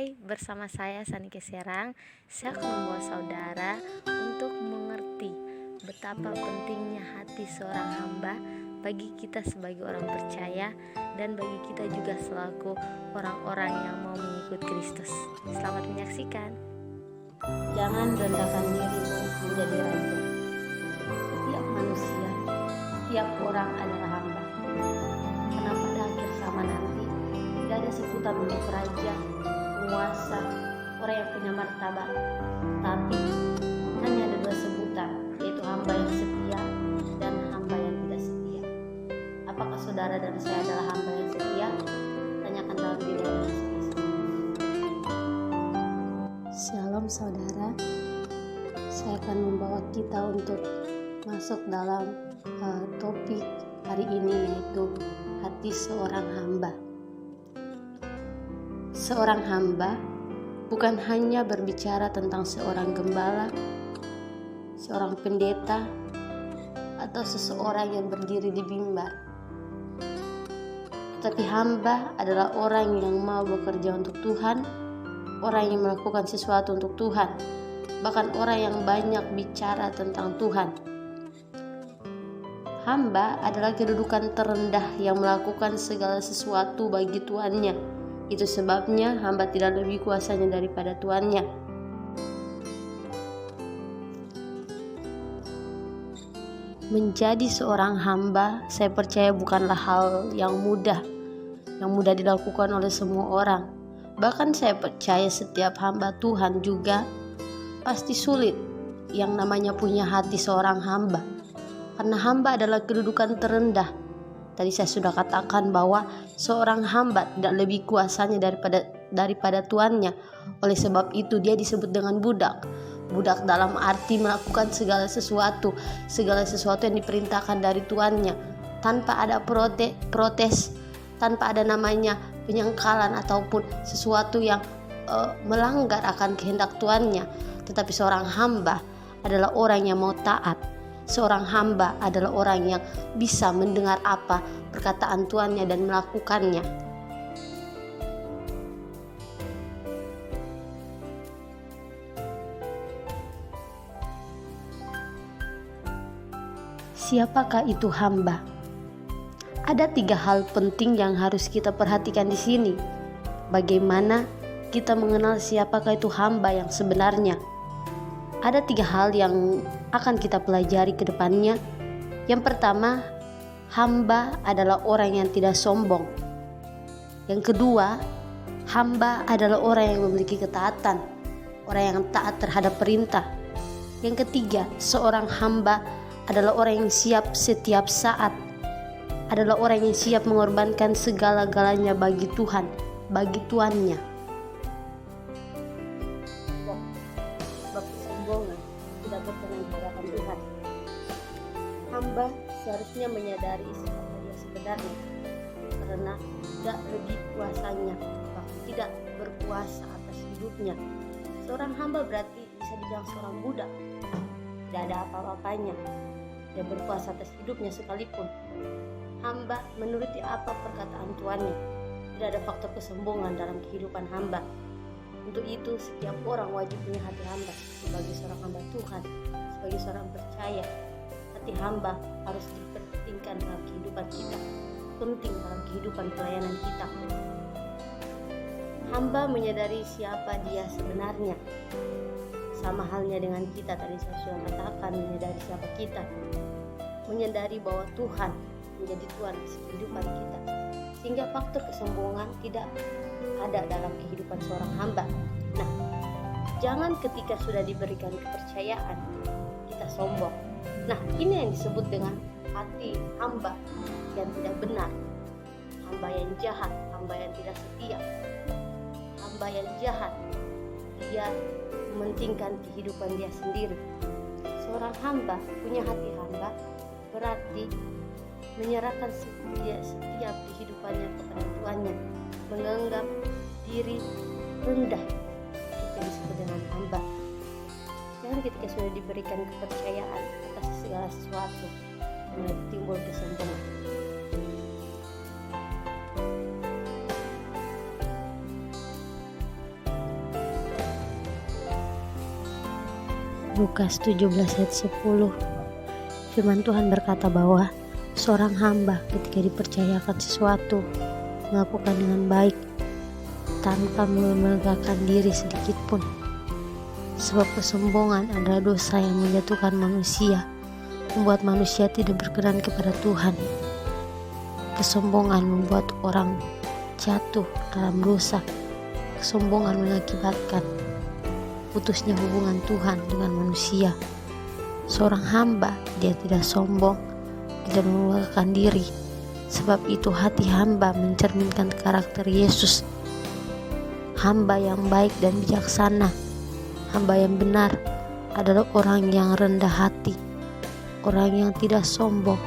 Hai, bersama saya Sanike Serang. Saya akan membawa saudara untuk mengerti betapa pentingnya hati seorang hamba bagi kita sebagai orang percaya dan bagi kita juga selaku orang-orang yang mau mengikut Kristus. Selamat menyaksikan. Jangan rendahkan dirimu menjadi raja. Setiap manusia, setiap orang adalah hamba. Karena pada akhir zaman nanti tidak ada sebutan untuk raja, penguasa, orang yang punya martabat, tapi hanya ada dua sebutan, yaitu hamba yang setia dan hamba yang tidak setia. Apakah saudara dan saya adalah hamba yang setia? Tanyakan dalam diri Anda masing-masing. Shalom saudara, saya akan membawa kita untuk masuk dalam topik hari ini, yaitu hati seorang hamba. Seorang hamba bukan hanya berbicara tentang seorang gembala, seorang pendeta, atau seseorang yang berdiri di mimbar. Tetapi hamba adalah orang yang mau bekerja untuk Tuhan, orang yang melakukan sesuatu untuk Tuhan, bahkan orang yang banyak bicara tentang Tuhan. Hamba adalah kedudukan terendah yang melakukan segala sesuatu bagi tuannya. Itu sebabnya hamba tidak lebih kuasanya daripada tuannya. Menjadi seorang hamba, saya percaya bukanlah hal yang mudah dilakukan oleh semua orang. Bahkan saya percaya setiap hamba Tuhan juga pasti sulit yang namanya punya hati seorang hamba. Karena hamba adalah kedudukan terendah. Tadi saya sudah katakan bahwa seorang hamba tidak lebih kuasanya daripada tuannya. Oleh sebab itu dia disebut dengan budak. Budak dalam arti melakukan segala sesuatu yang diperintahkan dari tuannya, tanpa ada protes, tanpa ada namanya penyangkalan ataupun sesuatu yang melanggar akan kehendak tuannya. Tetapi seorang hamba adalah orang yang mau taat. Seorang hamba adalah orang yang bisa mendengar apa perkataan tuannya dan melakukannya. Siapakah itu hamba? Ada 3 hal penting yang harus kita perhatikan di sini. Bagaimana kita mengenal siapakah itu hamba yang sebenarnya? Ada 3 hal yang akan kita pelajari ke depannya. Yang pertama, hamba adalah orang yang tidak sombong. Yang kedua, hamba adalah orang yang memiliki ketaatan, orang yang taat terhadap perintah. Yang ketiga, seorang hamba adalah orang yang siap setiap saat, adalah orang yang siap mengorbankan segala-galanya bagi Tuhan, bagi tuannya. Sebab kesombongan tidak berkenan di hadapan Tuhan. Hamba seharusnya menyadari siapa dia sebenarnya, karena tidak lebih kuasanya, bahkan tidak berkuasa atas hidupnya. Seorang hamba berarti bisa dibilang seorang budak, tidak ada apa-apanya, dia berkuasa atas hidupnya sekalipun. Hamba menuruti apa perkataan tuannya, tidak ada faktor kesombongan dalam kehidupan hamba. Untuk itu setiap orang wajib punya hati hamba. Sebagai seorang hamba Tuhan, sebagai seorang percaya, hati hamba harus dipentingkan dalam kehidupan kita, penting dalam kehidupan pelayanan kita. Hamba menyadari siapa dia sebenarnya. Sama halnya dengan kita, tadi saya sudah katakan, menyadari siapa kita, menyadari bahwa Tuhan menjadi Tuhan kehidupan kita, sehingga faktor kesombongan tidak ada dalam kehidupan seorang hamba. Nah, jangan ketika sudah diberikan kepercayaan kita sombong. Nah, ini yang disebut dengan hati hamba yang tidak benar, hamba yang jahat, hamba yang tidak setia, hamba yang jahat. Dia mementingkan kehidupan dia sendiri. Seorang hamba punya hati hamba berarti menyerahkan setiap kehidupannya kepada tuannya, menganggap diri rendah. Itu disebut dengan hamba. Jangan ketika sudah diberikan kepercayaan atas segala sesuatu mulai timbul kesombongan. Lukas 17 ayat 10. Firman Tuhan berkata bahwa seorang hamba ketika dipercayakan sesuatu melakukan dengan baik tanpa memegahkan diri sedikit pun. Sebab kesombongan adalah dosa yang menjatuhkan manusia, membuat manusia tidak berkenan kepada Tuhan. Kesombongan membuat orang jatuh dalam dosa. Kesombongan mengakibatkan putusnya hubungan Tuhan dengan manusia. Seorang hamba, dia tidak sombong, tidak membanggakan diri. Sebab itu hati hamba mencerminkan karakter Yesus. Hamba yang baik dan bijaksana, hamba yang benar adalah orang yang rendah hati, orang yang tidak sombong,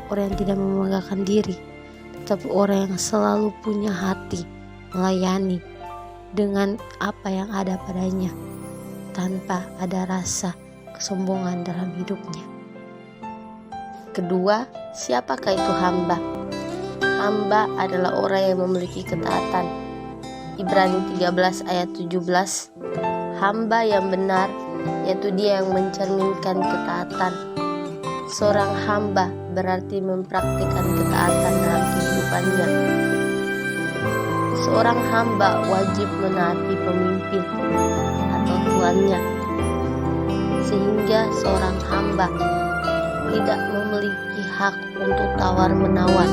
orang yang tidak membanggakan diri, tetapi orang yang selalu punya hati melayani dengan apa yang ada padanya, tanpa ada rasa kesombongan dalam hidupnya. Kedua, siapakah itu hamba? Hamba adalah orang yang memiliki ketaatan. Ibrani 13 ayat 17. Hamba yang benar, yaitu dia yang mencerminkan ketaatan. Seorang hamba berarti mempraktikkan ketaatan dalam kehidupannya. Seorang hamba wajib menaati pemimpin atau tuannya, sehingga seorang hamba tidak memiliki hak untuk tawar-menawar,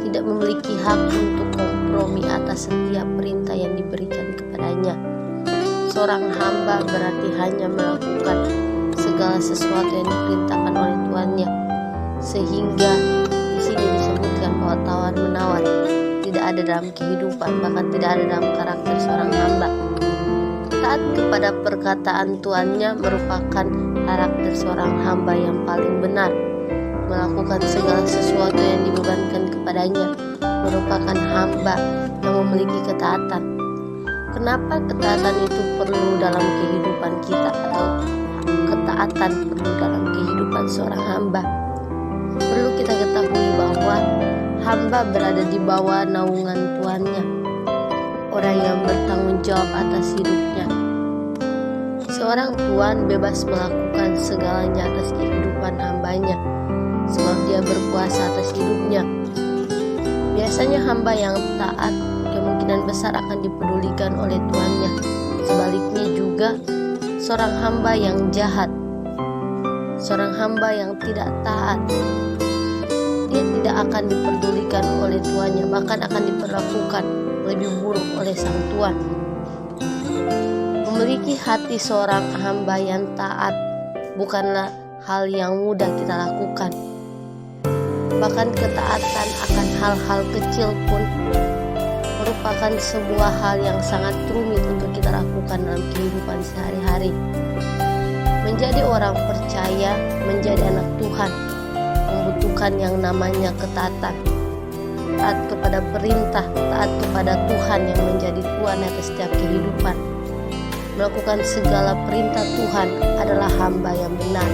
tidak memiliki hak untuk kompromi atas setiap perintah yang diberikan kepadanya. Seorang hamba berarti hanya melakukan segala sesuatu yang diperintahkan oleh tuannya, sehingga di sini disebutkan bahwa tawar-menawar tidak ada dalam kehidupan, bahkan tidak ada dalam karakter seorang hamba. Taat kepada perkataan tuannya merupakan karakter seorang hamba yang paling benar. Melakukan segala sesuatu yang dibebankan kepadanya merupakan hamba yang memiliki ketaatan. Kenapa ketaatan itu perlu dalam kehidupan kita, atau ketaatan perlu dalam kehidupan seorang hamba? Perlu kita ketahui bahwa hamba berada di bawah naungan tuannya, orang yang bertanggung jawab atas hidupnya. Seorang tuan bebas melakukan segalanya atas kehidupan hambanya, sebab dia berkuasa atas hidupnya. Biasanya hamba yang taat kemungkinan besar akan dipedulikan oleh tuannya. Sebaliknya juga, seorang hamba yang jahat, seorang hamba yang tidak taat, dia tidak akan dipedulikan oleh tuannya, bahkan akan diperlakukan lebih buruk oleh sang tuan. Memiliki hati seorang hamba yang taat bukanlah hal yang mudah kita lakukan. Bahkan ketaatan akan hal-hal kecil pun merupakan sebuah hal yang sangat rumit untuk kita lakukan dalam kehidupan sehari-hari. Menjadi orang percaya, menjadi anak Tuhan, membutuhkan yang namanya ketaatan. Taat kepada perintah, taat kepada Tuhan yang menjadi Tuhan atas setiap kehidupan. Melakukan segala perintah Tuhan adalah hamba yang benar.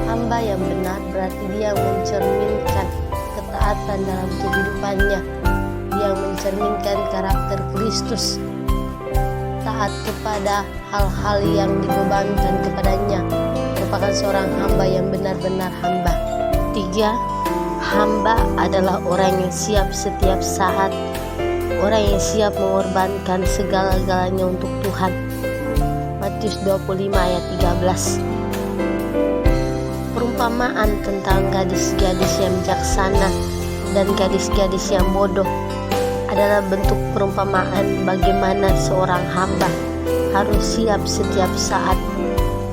Hamba yang benar berarti dia mencerminkan ketaatan dalam kehidupannya. Dia mencerminkan karakter Kristus. Taat kepada hal-hal yang dibebankan kepadanya merupakan seorang hamba yang benar-benar hamba. 3. Hamba adalah orang yang siap setiap saat, orang yang siap mengorbankan segala-galanya untuk Tuhan. Matius 25 ayat 13. Perumpamaan tentang gadis-gadis yang bijaksana dan gadis-gadis yang bodoh adalah bentuk perumpamaan bagaimana seorang hamba harus siap setiap saat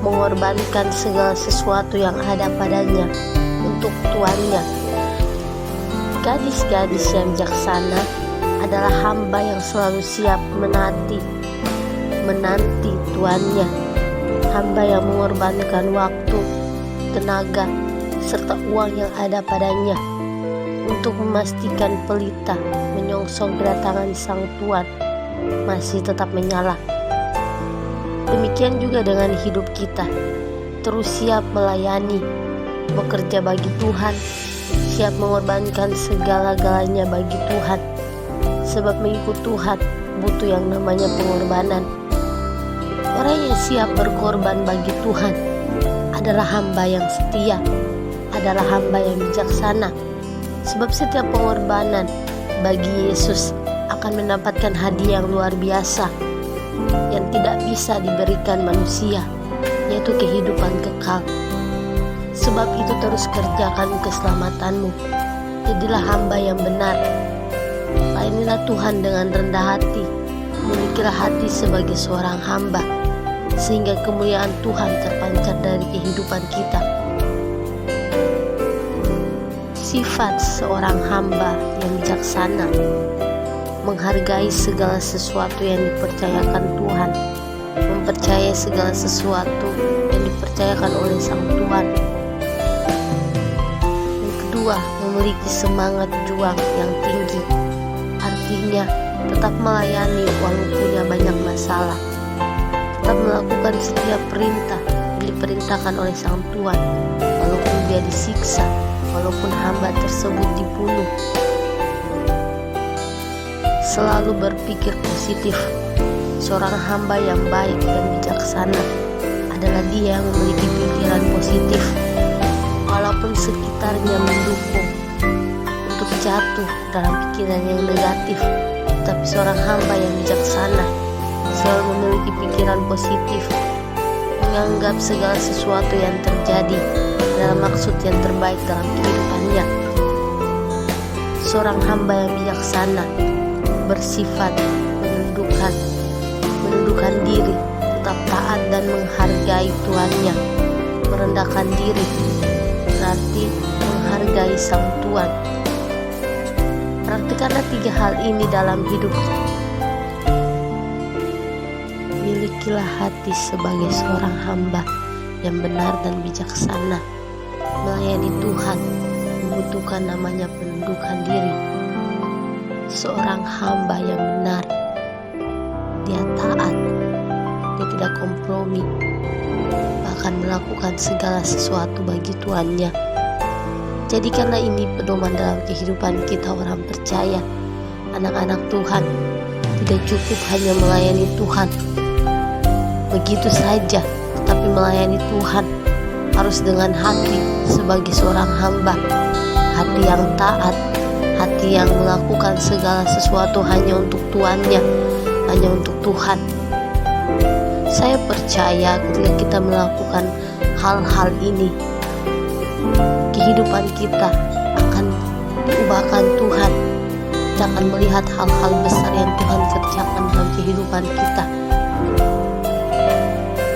mengorbankan segala sesuatu yang ada padanya untuk tuannya. Gadis-gadis yang bijaksana adalah hamba yang selalu siap menanti tuannya, hamba yang mengorbankan waktu, tenaga, serta uang yang ada padanya untuk memastikan pelita menyongsong kedatangan sang tuan masih tetap menyala. Demikian juga dengan hidup kita, terus siap melayani, bekerja bagi Tuhan, siap mengorbankan segala-galanya bagi Tuhan. Sebab mengikut Tuhan butuh yang namanya pengorbanan. Orang yang siap berkorban bagi Tuhan adalah hamba yang setia, adalah hamba yang bijaksana. Sebab setiap pengorbanan bagi Yesus akan mendapatkan hadiah yang luar biasa yang tidak bisa diberikan manusia, yaitu kehidupan kekal. Sebab itu terus kerjakan keselamatanmu. Jadilah hamba yang benar. Layanilah Tuhan dengan rendah hati. Milikilah hati sebagai seorang hamba, sehingga kemuliaan Tuhan terpancar dari kehidupan kita. Sifat seorang hamba yang bijaksana: menghargai segala sesuatu yang dipercayakan Tuhan, mempercayai segala sesuatu yang dipercayakan oleh Sang Tuhan. Yang kedua, memiliki semangat juang yang tinggi. Artinya, tetap melayani walau punya banyak masalah, tetap melakukan setiap perintah yang diperintahkan oleh Sang Tuhan, walaupun dia disiksa, walaupun hamba tersebut dibunuh. Selalu berpikir positif. Seorang hamba yang baik dan bijaksana adalah dia yang memiliki pikiran positif, walaupun sekitarnya mendukung untuk jatuh dalam pikiran yang negatif. Tapi seorang hamba yang bijaksana selalu memiliki pikiran positif, menganggap segala sesuatu yang terjadi adalah maksud yang terbaik dalam kehidupannya. Seorang hamba yang bijaksana bersifat menundukkan diri, tetap taat dan menghargai Tuhannya. Merendahkan diri berarti menghargai Sang Tuhan. Praktikkanlah 3 hal ini dalam hidup. Milikilah hati sebagai seorang hamba yang benar dan bijaksana. Melayani Tuhan membutuhkan namanya penundukan diri. Seorang hamba yang benar, dia taat, dia tidak kompromi, bahkan melakukan segala sesuatu bagi Tuhannya. Jadikanlah ini pedoman dalam kehidupan kita orang percaya, anak-anak Tuhan. Tidak cukup hanya melayani Tuhan begitu saja, tetapi melayani Tuhan harus dengan hati sebagai seorang hamba, hati yang taat, hati yang melakukan segala sesuatu hanya untuk Tuhannya, hanya untuk Tuhan. Saya percaya ketika kita melakukan hal-hal ini, kehidupan kita akan diubahkan Tuhan. Kita akan melihat hal-hal besar yang Tuhan kerjakan dalam kehidupan kita.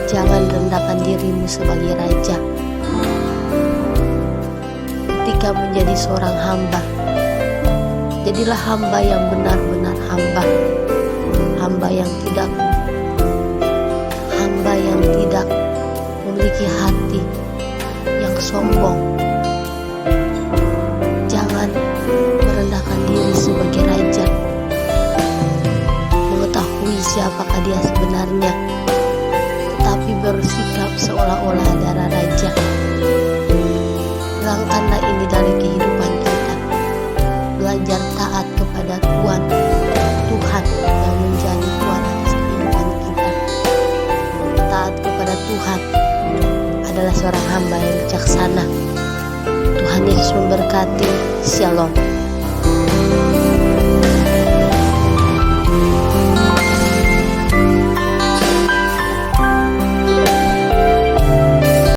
Jangan rendahkan dirimu sebagai raja. Ketika menjadi seorang hamba, jadilah hamba yang benar-benar hamba. Hamba yang tidak memiliki hati yang sombong. Jangan merendahkan diri sebagai raja, mengetahui siapakah dia sebenarnya, tetapi bersikap seolah-olah adalah raja. Hilangkanlah ini dari kehidupan kita. Belajar taat kepada Tuhan yang menjadi Tuhan atas kehidupan kita. Taat kepada Tuhan adalah seorang hamba yang bijaksana. Tuhan Yesus memberkati. Shalom.